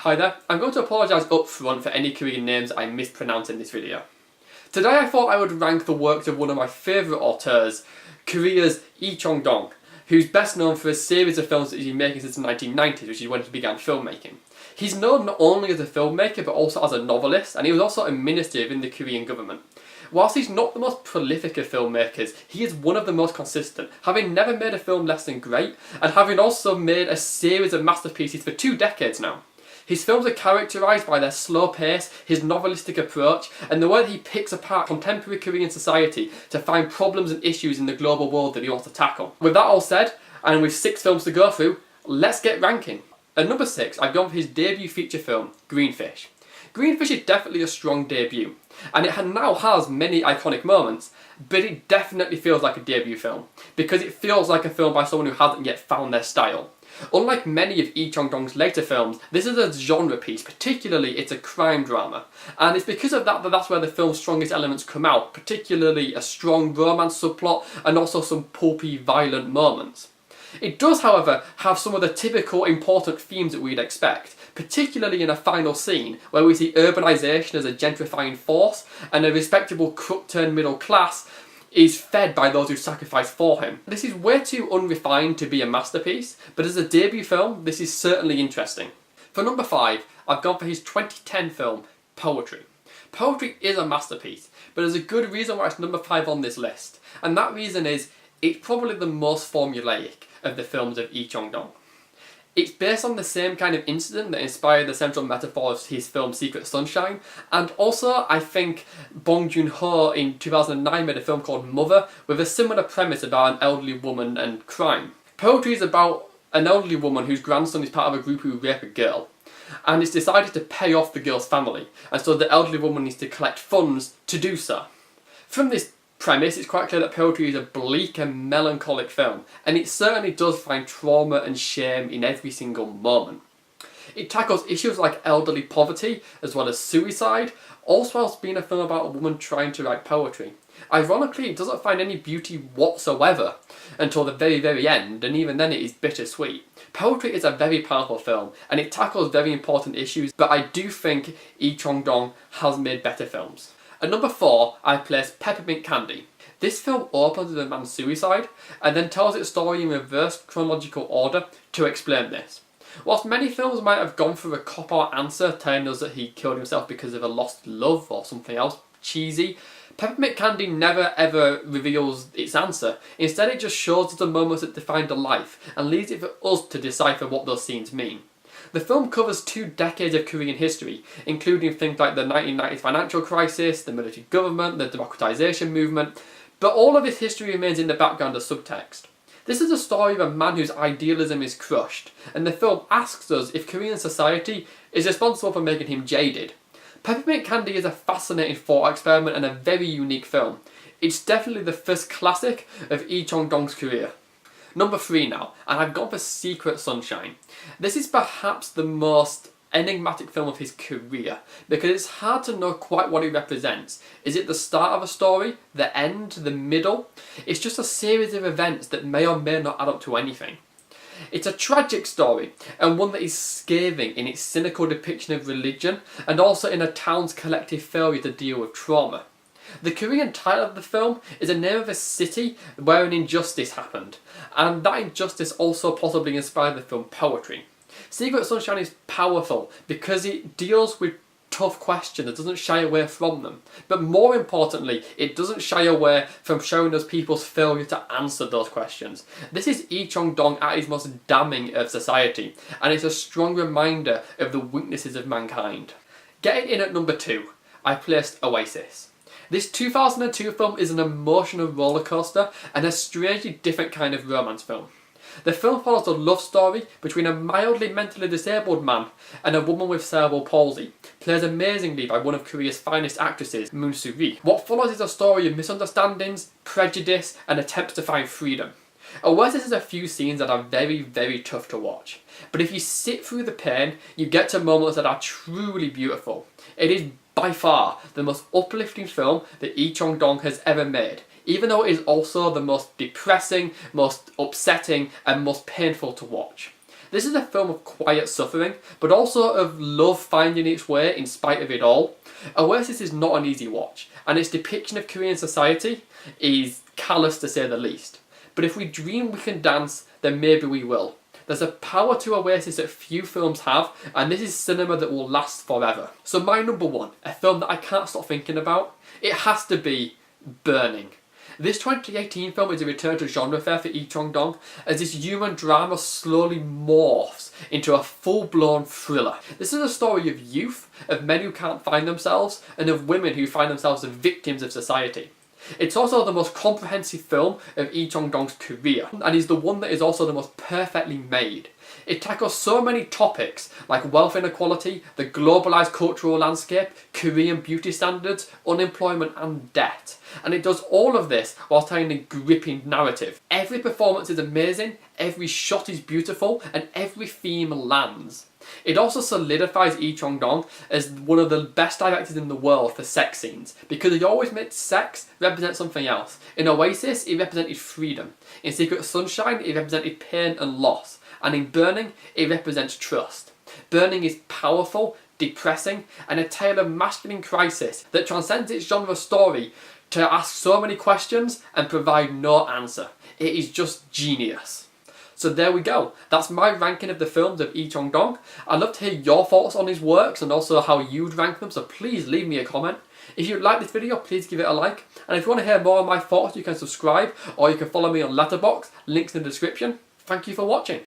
Hi there, I'm going to apologise up front for any Korean names I mispronounce in this video. Today I thought I would rank the works of one of my favourite auteurs, Korea's Lee Chang-dong, who's best known for a series of films that he's been making since the 1990s, which is when he began filmmaking. He's known not only as a filmmaker but also as a novelist, and he was also a minister within the Korean government. Whilst he's not the most prolific of filmmakers, he is one of the most consistent, having never made a film less than great, and having also made a series of masterpieces for 2 decades now. His films are characterised by their slow pace, his novelistic approach, and the way that he picks apart contemporary Korean society to find problems and issues in the global world that he wants to tackle. With that all said, and with 6 films to go through, let's get ranking. At number 6, I've gone for his debut feature film, Greenfish. Greenfish is definitely a strong debut, and it now has many iconic moments, but it definitely feels like a debut film, because it feels like a film by someone who hasn't yet found their style. Unlike many of Lee Chang-dong's later films, this is a genre piece, particularly it's a crime drama, and it's because of that's where the film's strongest elements come out, particularly a strong romance subplot and also some pulpy, violent moments. It does, however, have some of the typical important themes that we'd expect, particularly in a final scene where we see urbanisation as a gentrifying force and a respectable crook-turned middle class is fed by those who sacrifice for him. This is way too unrefined to be a masterpiece, but as a debut film, this is certainly interesting. For number 5, I've gone for his 2010 film, Poetry. Poetry is a masterpiece, but there's a good reason why it's number 5 on this list, and that reason is it's probably the most formulaic of the films of Lee Chang-dong. It's based on the same kind of incident that inspired the central metaphor of his film Secret Sunshine, and also I think Bong Joon-ho in 2009 made a film called Mother with a similar premise about an elderly woman and crime. Poetry is about an elderly woman whose grandson is part of a group who rape a girl, and it's decided to pay off the girl's family, and so the elderly woman needs to collect funds to do so. From this premise, it's quite clear that Poetry is a bleak and melancholic film, and it certainly does find trauma and shame in every single moment. It tackles issues like elderly poverty as well as suicide, also whilst being a film about a woman trying to write poetry. Ironically, it doesn't find any beauty whatsoever until the very end, and even then it is bittersweet. Poetry is a very powerful film, and it tackles very important issues, but I do think Lee Chang-dong has made better films. At number 4, I placed Peppermint Candy. This film opens with a man's suicide, and then tells its story in reverse chronological order to explain this. Whilst many films might have gone for a cop-out answer telling us that he killed himself because of a lost love or something else cheesy, Peppermint Candy never ever reveals its answer. Instead, it just shows us the moments that defined a life, and leaves it for us to decipher what those scenes mean. The film covers 2 decades of Korean history, including things like the 1990s financial crisis, the military government, the democratization movement, but all of this history remains in the background as subtext. This is a story of a man whose idealism is crushed, and the film asks us if Korean society is responsible for making him jaded. Peppermint Candy is a fascinating thought experiment and a very unique film. It's definitely the first classic of Lee Chang-dong's career. Number 3 now, and I've gone for Secret Sunshine. This is perhaps the most enigmatic film of his career, because it's hard to know quite what it represents. Is it the start of a story? The end? The middle? It's just a series of events that may or may not add up to anything. It's a tragic story, and one that is scathing in its cynical depiction of religion, and also in a town's collective failure to deal with trauma. The Korean title of the film is a name of a city where an injustice happened, and that injustice also possibly inspired the film Poetry. Secret Sunshine is powerful because it deals with tough questions, it doesn't shy away from them. But more importantly, it doesn't shy away from showing us people's failure to answer those questions. This is Lee Chang-dong at his most damning of society, and it's a strong reminder of the weaknesses of mankind. Getting in at number 2, I placed Oasis. This 2002 film is an emotional rollercoaster and a strangely different kind of romance film. The film follows a love story between a mildly mentally disabled man and a woman with cerebral palsy, played amazingly by one of Korea's finest actresses, Moon Soo-ri. What follows is a story of misunderstandings, prejudice, and attempts to find freedom. Oasis has a few scenes that are very tough to watch, but if you sit through the pain, you get to moments that are truly beautiful. It is by far the most uplifting film that Lee Chang-dong has ever made, even though it is also the most depressing, most upsetting, and most painful to watch. This is a film of quiet suffering, but also of love finding its way in spite of it all. Oasis is not an easy watch, and its depiction of Korean society is callous to say the least. But if we dream we can dance, then maybe we will. There's a power to Oasis that few films have, and this is cinema that will last forever. So my number one, a film that I can't stop thinking about, it has to be Burning. This 2018 film is a return to genre fare for Lee Chang-dong, as this human drama slowly morphs into a full-blown thriller. This is a story of youth, of men who can't find themselves, and of women who find themselves as victims of society. It's also the most comprehensive film of Lee Chang-dong's career, and is the one that is also the most perfectly made. It tackles so many topics like wealth inequality, the globalised cultural landscape, Korean beauty standards, unemployment and debt. And it does all of this while telling a gripping narrative. Every performance is amazing, every shot is beautiful, and every theme lands. It also solidifies Lee Chang-dong as one of the best directors in the world for sex scenes, because he always made sex represent something else. In Oasis, it represented freedom. In Secret Sunshine, it represented pain and loss. And in Burning, it represents trust. Burning is powerful, depressing, and a tale of masculine crisis that transcends its genre story to ask so many questions and provide no answer. It is just genius. So there we go. That's my ranking of the films of Lee Chang-dong. I'd love to hear your thoughts on his works and also how you'd rank them, so please leave me a comment. If you like this video, please give it a like. And if you want to hear more of my thoughts, you can subscribe, or you can follow me on Letterboxd, links in the description. Thank you for watching.